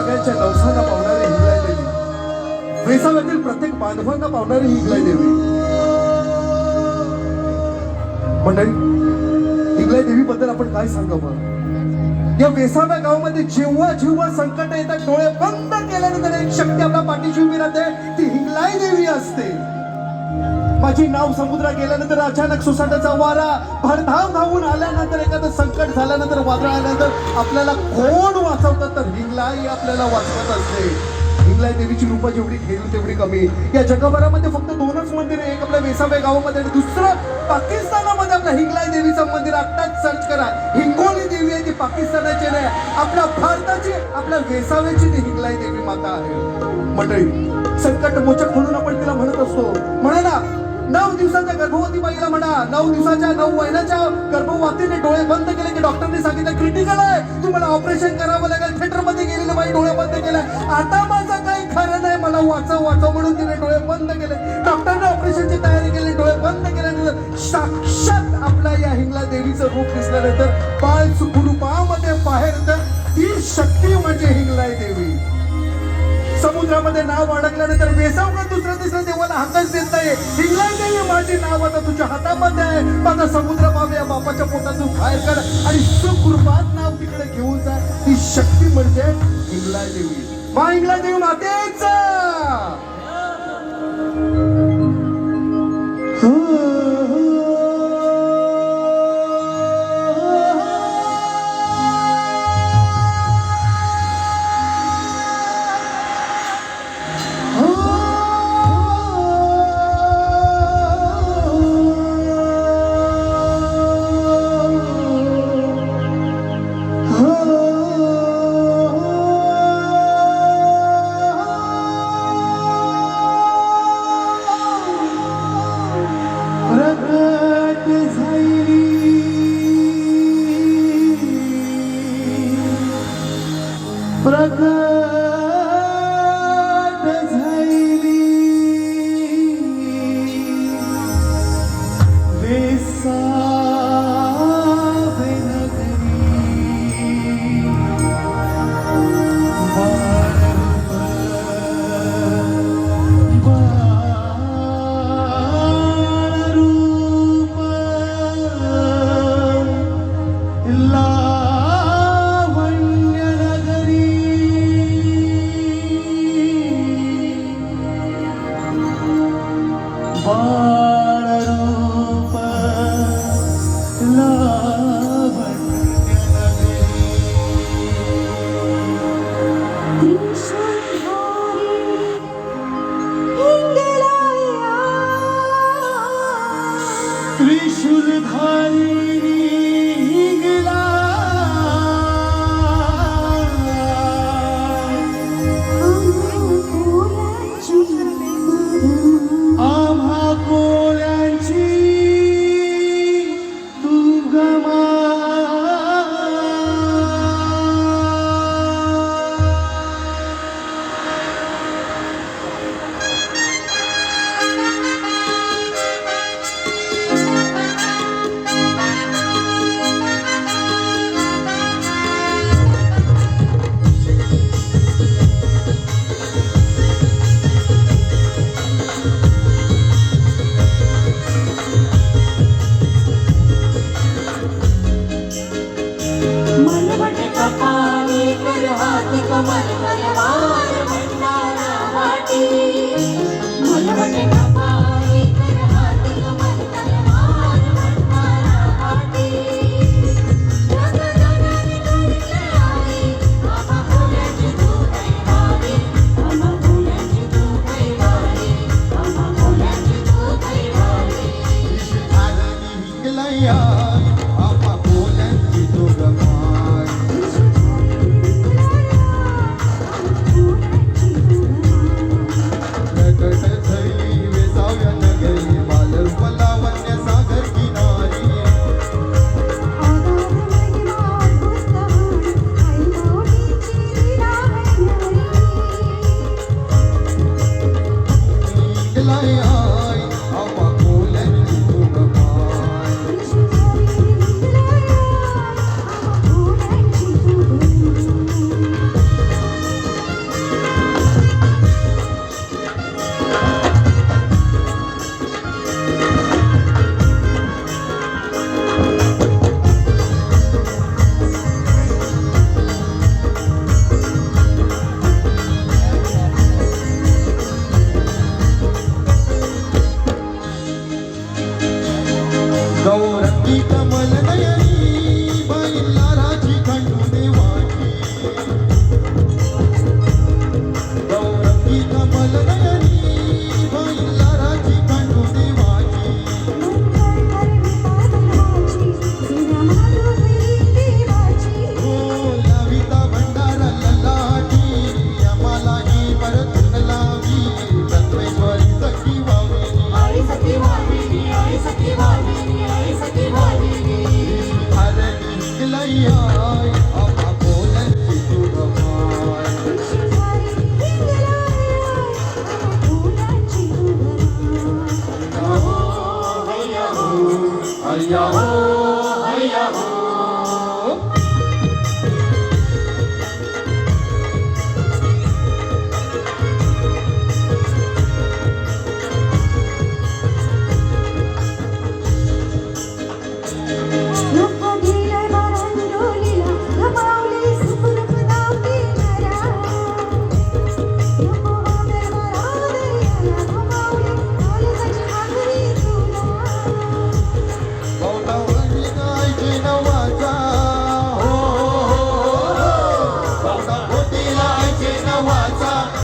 सगळ्यांच्या नवसांना पावणारी हिंगलाई देवी, वेसाव्यातील प्रत्येक बांधवांना पावणारी हिंगलाई देवी. मंडळी, हिंगलाई देवी बद्दल आपण काय सांगावं? या वेसाव्या गावामध्ये जेव्हा जेव्हा संकट येतात, डोळे बंद केल्यानंतर एक शक्ती आपल्या पाठीशी उभी राहते, ती हिंगलाई देवी असते. माझी नाव समुद्रात गेल्यानंतर अचानक सुसाटाचा वारा भरधाव धावून आल्यानंतर, एखादं संकट झाल्यानंतर, वादळ आल्यानंतर आपल्याला कोण वाचवतात? तर हिंगलाई आपल्याला वाचवत असते. हिंगलाई देवीची रूपं जेवढी घेईल तेवढी कमी. या जगभरामध्ये फक्त दोनच मंदिर आहे, एक आपल्या वेसाव्या गावामध्ये आणि दुसरं पाकिस्तानामध्ये आपल्या हिंगलाई देवीचं मंदिर. आत्ताच सर्च करा, हिंगोली देवी आहे, ती पाकिस्तानाची नाही, आपल्या भारताची, आपल्या वेसाव्याची ती हिंगलाई देवी माता आहे. मंडळी, संकट मोचक म्हणून आपण तिला म्हणत असतो. म्हणा ना, 9 दिवसाच्या गर्भवती बाईला म्हणा, 9 दिवसाच्या 9 महिन्याच्या गर्भवतीने डोळे बंद केले की डॉक्टरने सांगितलं क्रिटिकल आहे, तुम्हाला ऑपरेशन करावं लागेल. थिएटरमध्ये गेलेली बाई डोळे बंद केले, आता माझं काही खरं नाही, मला वाचव वाचव म्हणून तिने डोळे बंद केले. डॉक्टरने ऑपरेशनची तयारी केली, डोळे बंद केल्यानंतर साक्षात आपल्या या हिंगलाई देवीचं रूप दिसल्यानंतर बाळ सुखरूपामध्ये बाहेर येतं. ती शक्ती म्हणजे हिंगलाई देवी. समुद्रामध्ये नाव अडकल्यानंतर वेसावकर दुसऱ्या तिसऱ्या देवाला हाकच देत नाही. हिंगलाई देवी, माझी नाव आता तुझ्या हातामध्ये आहे, माझा समुद्र बाबा या बापाच्या पोटातून बाहेर काढ आणि सुखरूपात नाव तिकडे घेऊन जा. ती शक्ती म्हणजे हिंगलाई देवी. मा हिंगलाई देवी मातेचा आई आय आम्हा बोलांची तू गमाय हैया हो, हैया हो, हैया हो.